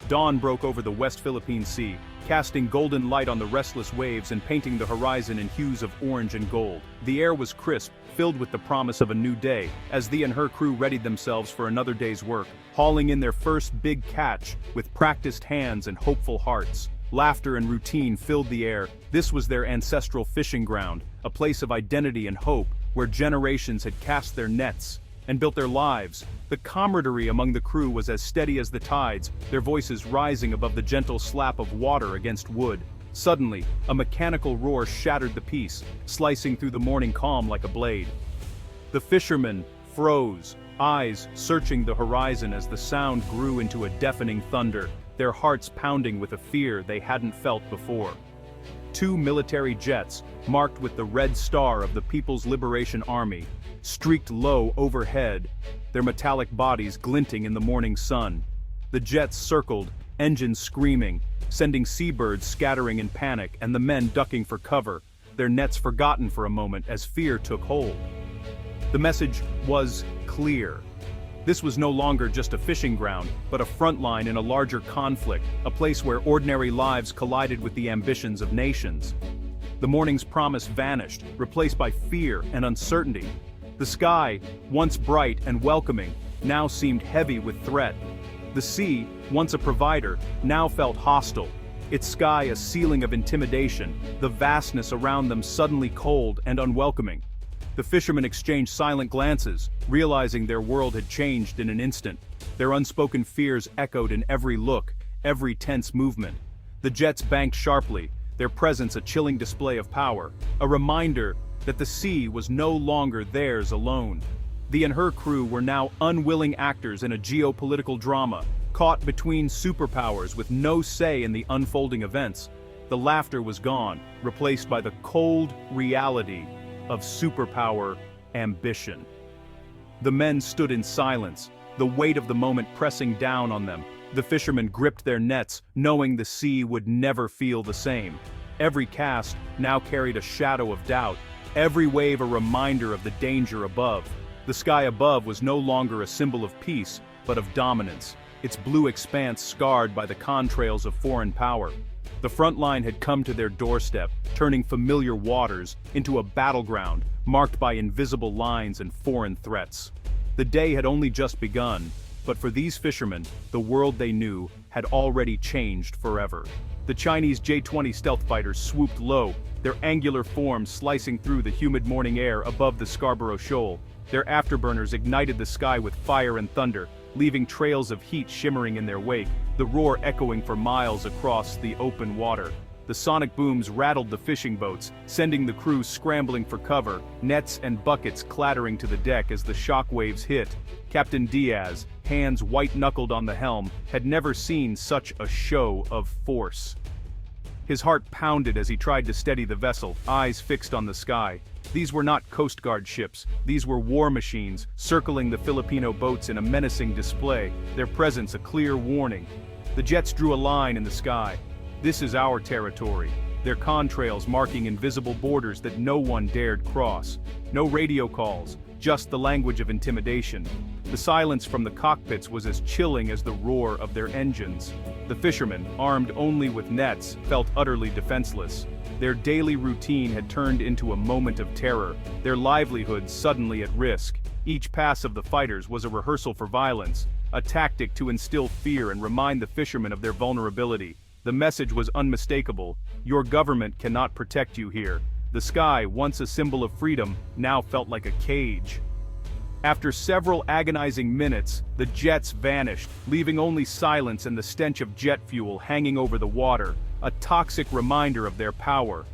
Dawn broke over the West Philippine Sea, casting golden light on the restless waves and painting the horizon in hues of orange and gold. The air was crisp, filled with the promise of a new day, as Thea and her crew readied themselves for another day's work, hauling in their first big catch with practiced hands and hopeful hearts. Laughter and routine filled the air. This was their ancestral fishing ground, a place of identity and hope, where generations had cast their nets and built their lives. The camaraderie among the crew was as steady as the tides, their voices rising above the gentle slap of water against wood. Suddenly, a mechanical roar shattered the peace, slicing through the morning calm like a blade. The fishermen froze, eyes searching the horizon as the sound grew into a deafening thunder, their hearts pounding with a fear they hadn't felt before. Two military jets, marked with the red star of the People's Liberation Army, streaked low overhead, their metallic bodies glinting in the morning sun. The jets circled, engines screaming, sending seabirds scattering in panic and the men ducking for cover, their nets forgotten for a moment as fear took hold. The message was clear. This was no longer just a fishing ground, but a front line in a larger conflict, a place where ordinary lives collided with the ambitions of nations. The morning's promise vanished, replaced by fear and uncertainty. The sky, once bright and welcoming, now seemed heavy with threat. The sea, once a provider, now felt hostile, its sky a ceiling of intimidation, the vastness around them suddenly cold and unwelcoming. The fishermen exchanged silent glances, realizing their world had changed in an instant. Their unspoken fears echoed in every look, every tense movement. The jets banked sharply, their presence a chilling display of power, a reminder that the sea was no longer theirs alone. Thea and her crew were now unwilling actors in a geopolitical drama, caught between superpowers with no say in the unfolding events. The laughter was gone, replaced by the cold reality of superpower ambition. The men stood in silence, the weight of the moment pressing down on them. The fishermen gripped their nets, knowing the sea would never feel the same. Every cast now carried a shadow of doubt, every wave a reminder of the danger above. The sky above was no longer a symbol of peace, but of dominance, its blue expanse scarred by the contrails of foreign power. The front line had come to their doorstep, turning familiar waters into a battleground marked by invisible lines and foreign threats. The day had only just begun, but for these fishermen, the world they knew had already changed forever. The Chinese J-20 stealth fighters swooped low, their angular forms slicing through the humid morning air above the Scarborough Shoal. Their afterburners ignited the sky with fire and thunder, leaving trails of heat shimmering in their wake, the roar echoing for miles across the open water. The sonic booms rattled the fishing boats, sending the crew scrambling for cover, nets and buckets clattering to the deck as the shock waves hit. Captain Diaz, hands white-knuckled on the helm, had never seen such a show of force. His heart pounded as he tried to steady the vessel, eyes fixed on the sky. These were not Coast Guard ships, these were war machines, circling the Filipino boats in a menacing display, their presence a clear warning. The jets drew a line in the sky. This is our territory, their contrails marking invisible borders that no one dared cross. No radio calls, just the language of intimidation. The silence from the cockpits was as chilling as the roar of their engines. The fishermen, armed only with nets, felt utterly defenseless. Their daily routine had turned into a moment of terror, their livelihoods suddenly at risk. Each pass of the fighters was a rehearsal for violence, a tactic to instill fear and remind the fishermen of their vulnerability. The message was unmistakable: your government cannot protect you here. The sky, once a symbol of freedom, now felt like a cage. After several agonizing minutes, the jets vanished, leaving only silence and the stench of jet fuel hanging over the water, a toxic reminder of their power.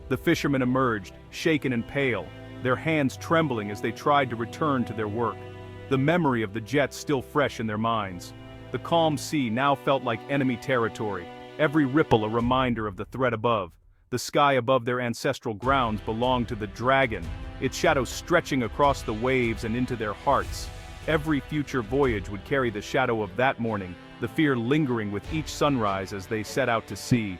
The fishermen emerged, shaken and pale, their hands trembling as they tried to return to their work. The memory of the jets still fresh in their minds. The calm sea now felt like enemy territory, every ripple a reminder of the threat above. The sky above their ancestral grounds belonged to the dragon, its shadow stretching across the waves and into their hearts. Every future voyage would carry the shadow of that morning, the fear lingering with each sunrise as they set out to sea.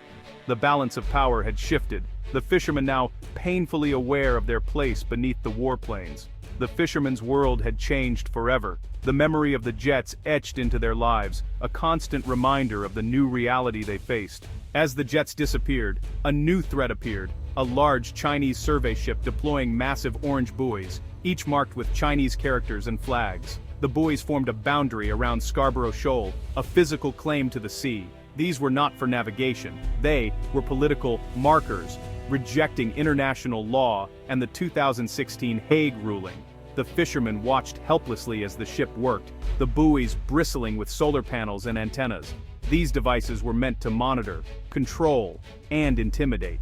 The balance of power had shifted, the fishermen now painfully aware of their place beneath the warplanes. The fishermen's world had changed forever. The memory of the jets etched into their lives, a constant reminder of the new reality they faced. As the jets disappeared, a new threat appeared, a large Chinese survey ship deploying massive orange buoys, each marked with Chinese characters and flags. The buoys formed a boundary around Scarborough Shoal, a physical claim to the sea. These were not for navigation. They were political markers, rejecting international law and the 2016 Hague ruling. The fishermen watched helplessly as the ship worked, the buoys bristling with solar panels and antennas. These devices were meant to monitor, control, and intimidate.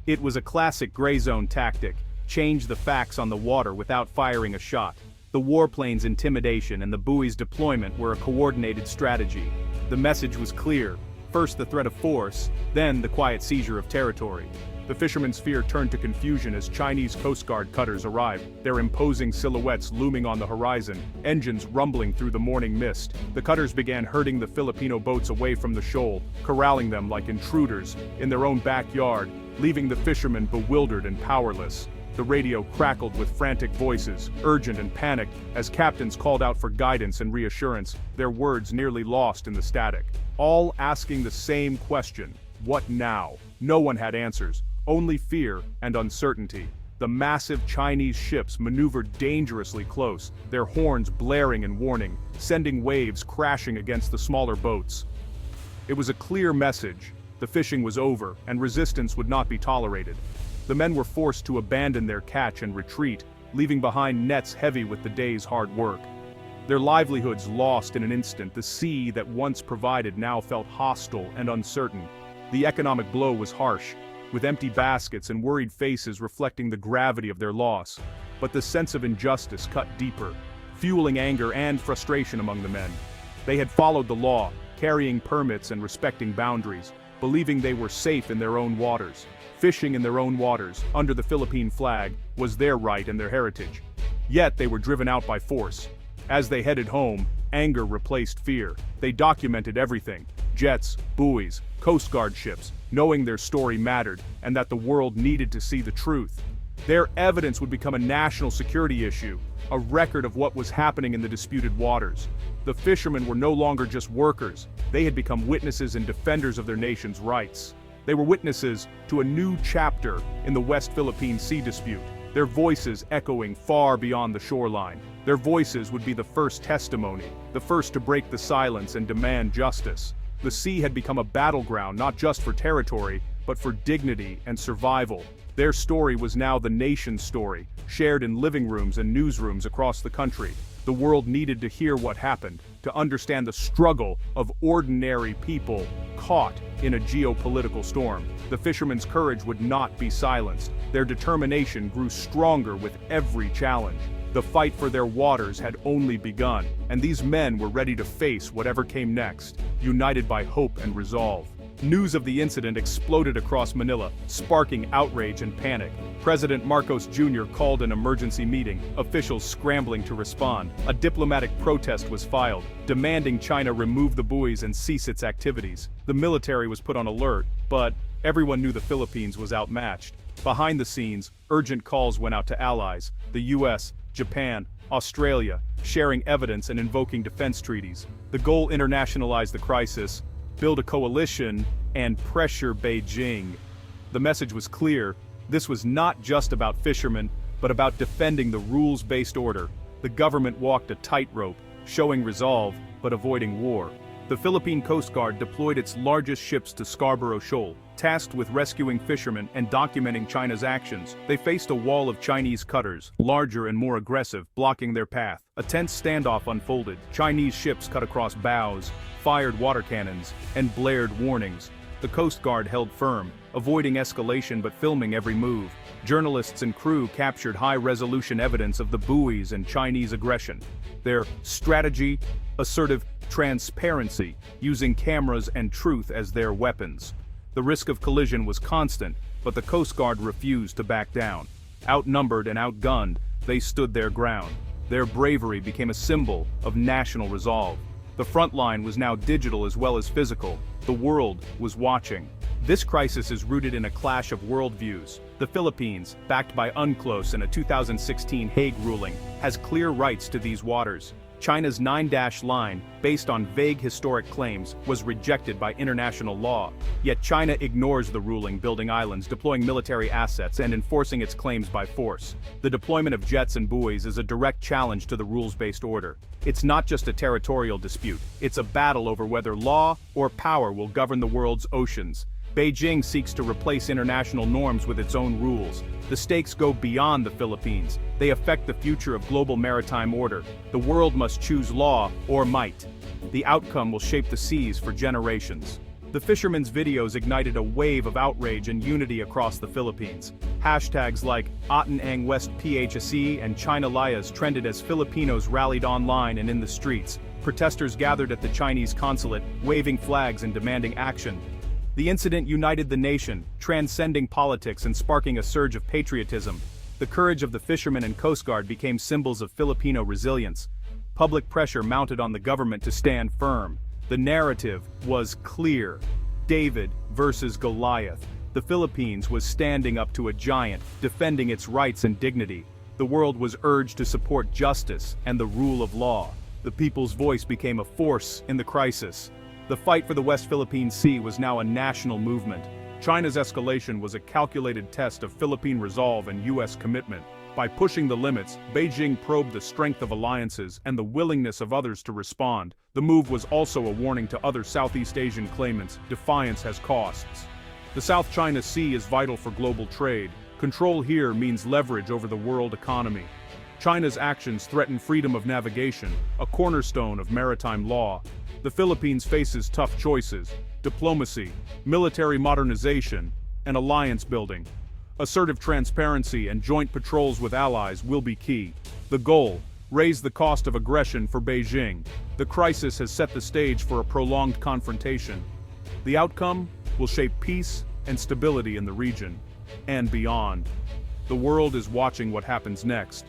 It was a classic gray zone tactic: change the facts on the water without firing a shot. The warplanes' intimidation and the buoys' deployment were a coordinated strategy. The message was clear: first the threat of force, then the quiet seizure of territory. The fishermen's fear turned to confusion as Chinese Coast Guard cutters arrived, their imposing silhouettes looming on the horizon, engines rumbling through the morning mist. The cutters began herding the Filipino boats away from the shoal, corralling them like intruders in their own backyard, leaving the fishermen bewildered and powerless. The radio crackled with frantic voices, urgent and panicked, as captains called out for guidance and reassurance, their words nearly lost in the static. All asking the same question: what now? No one had answers, only fear and uncertainty. The massive Chinese ships maneuvered dangerously close, their horns blaring in warning, sending waves crashing against the smaller boats. It was a clear message: the fishing was over, and resistance would not be tolerated. The men were forced to abandon their catch and retreat, leaving behind nets heavy with the day's hard work. Their livelihoods lost in an instant. The sea that once provided now felt hostile and uncertain. The economic blow was harsh, with empty baskets and worried faces reflecting the gravity of their loss. But the sense of injustice cut deeper, fueling anger and frustration among the men. They had followed the law, carrying permits and respecting boundaries, believing they were safe in their own waters. Fishing in their own waters, under the Philippine flag, was their right and their heritage. Yet they were driven out by force. As they headed home, anger replaced fear. They documented everything: jets, buoys, Coast Guard ships, knowing their story mattered and that the world needed to see the truth. Their evidence would become a national security issue, a record of what was happening in the disputed waters. The fishermen were no longer just workers. They had become witnesses and defenders of their nation's rights. They were witnesses to a new chapter in the West Philippine Sea dispute, their voices echoing far beyond the shoreline. Their voices would be the first testimony, the first to break the silence and demand justice. The sea had become a battleground not just for territory, but for dignity and survival. Their story was now the nation's story, shared in living rooms and newsrooms across the country. The world needed to hear what happened, to understand the struggle of ordinary people caught in a geopolitical storm. The fishermen's courage would not be silenced. Their determination grew stronger with every challenge. The fight for their waters had only begun, and these men were ready to face whatever came next, united by hope and resolve. News of the incident exploded across Manila, sparking outrage and panic. President Marcos Jr. called an emergency meeting, officials scrambling to respond. A diplomatic protest was filed, demanding China remove the buoys and cease its activities. The military was put on alert, but everyone knew the Philippines was outmatched. Behind the scenes, urgent calls went out to allies: the U.S., Japan, Australia, sharing evidence and invoking defense treaties. The goal: internationalize the crisis, build a coalition, and pressure Beijing. The message was clear: this was not just about fishermen, but about defending the rules-based order. The government walked a tightrope, showing resolve, but avoiding war. The Philippine Coast Guard deployed its largest ships to Scarborough Shoal, tasked with rescuing fishermen and documenting China's actions. They faced a wall of Chinese cutters, larger and more aggressive, blocking their path. A tense standoff unfolded. Chinese ships cut across bows, fired water cannons, and blared warnings. The Coast Guard held firm, avoiding escalation but filming every move. Journalists and crew captured high-resolution evidence of the buoys and Chinese aggression. Their strategy: assertive transparency, using cameras and truth as their weapons. The risk of collision was constant, but the Coast Guard refused to back down. Outnumbered and outgunned, they stood their ground. Their bravery became a symbol of national resolve. The front line was now digital as well as physical. The world was watching. This crisis is rooted in a clash of worldviews. The Philippines, backed by UNCLOS and a 2016 Hague ruling, has clear rights to these waters. China's 9-line, based on vague historic claims, was rejected by international law. Yet China ignores the ruling, building islands, deploying military assets, and enforcing its claims by force. The deployment of jets and buoys is a direct challenge to the rules-based order. It's not just a territorial dispute, it's a battle over whether law or power will govern the world's oceans. Beijing seeks to replace international norms with its own rules. The stakes go beyond the Philippines. They affect the future of global maritime order. The world must choose law or might. The outcome will shape the seas for generations. The fishermen's videos ignited a wave of outrage and unity across the Philippines. Hashtags like Atanang West PHSE and China Layas trended as Filipinos rallied online and in the streets. Protesters gathered at the Chinese consulate, waving flags and demanding action. The incident united the nation, transcending politics and sparking a surge of patriotism. The courage of the fishermen and Coast Guard became symbols of Filipino resilience. Public pressure mounted on the government to stand firm. The narrative was clear. David versus Goliath. The Philippines was standing up to a giant, defending its rights and dignity. The world was urged to support justice and the rule of law. The people's voice became a force in the crisis. The fight for the West Philippine Sea was now a national movement. China's escalation was a calculated test of Philippine resolve and U.S. commitment. By pushing the limits, Beijing probed the strength of alliances and the willingness of others to respond. The move was also a warning to other Southeast Asian claimants: defiance has costs. The South China Sea is vital for global trade. Control here means leverage over the world economy. China's actions threaten freedom of navigation, a cornerstone of maritime law. The Philippines faces tough choices: diplomacy, military modernization, and alliance building. Assertive transparency and joint patrols with allies will be key. The goal: raise the cost of aggression for Beijing. The crisis has set the stage for a prolonged confrontation. The outcome will shape peace and stability in the region and beyond. The world is watching what happens next.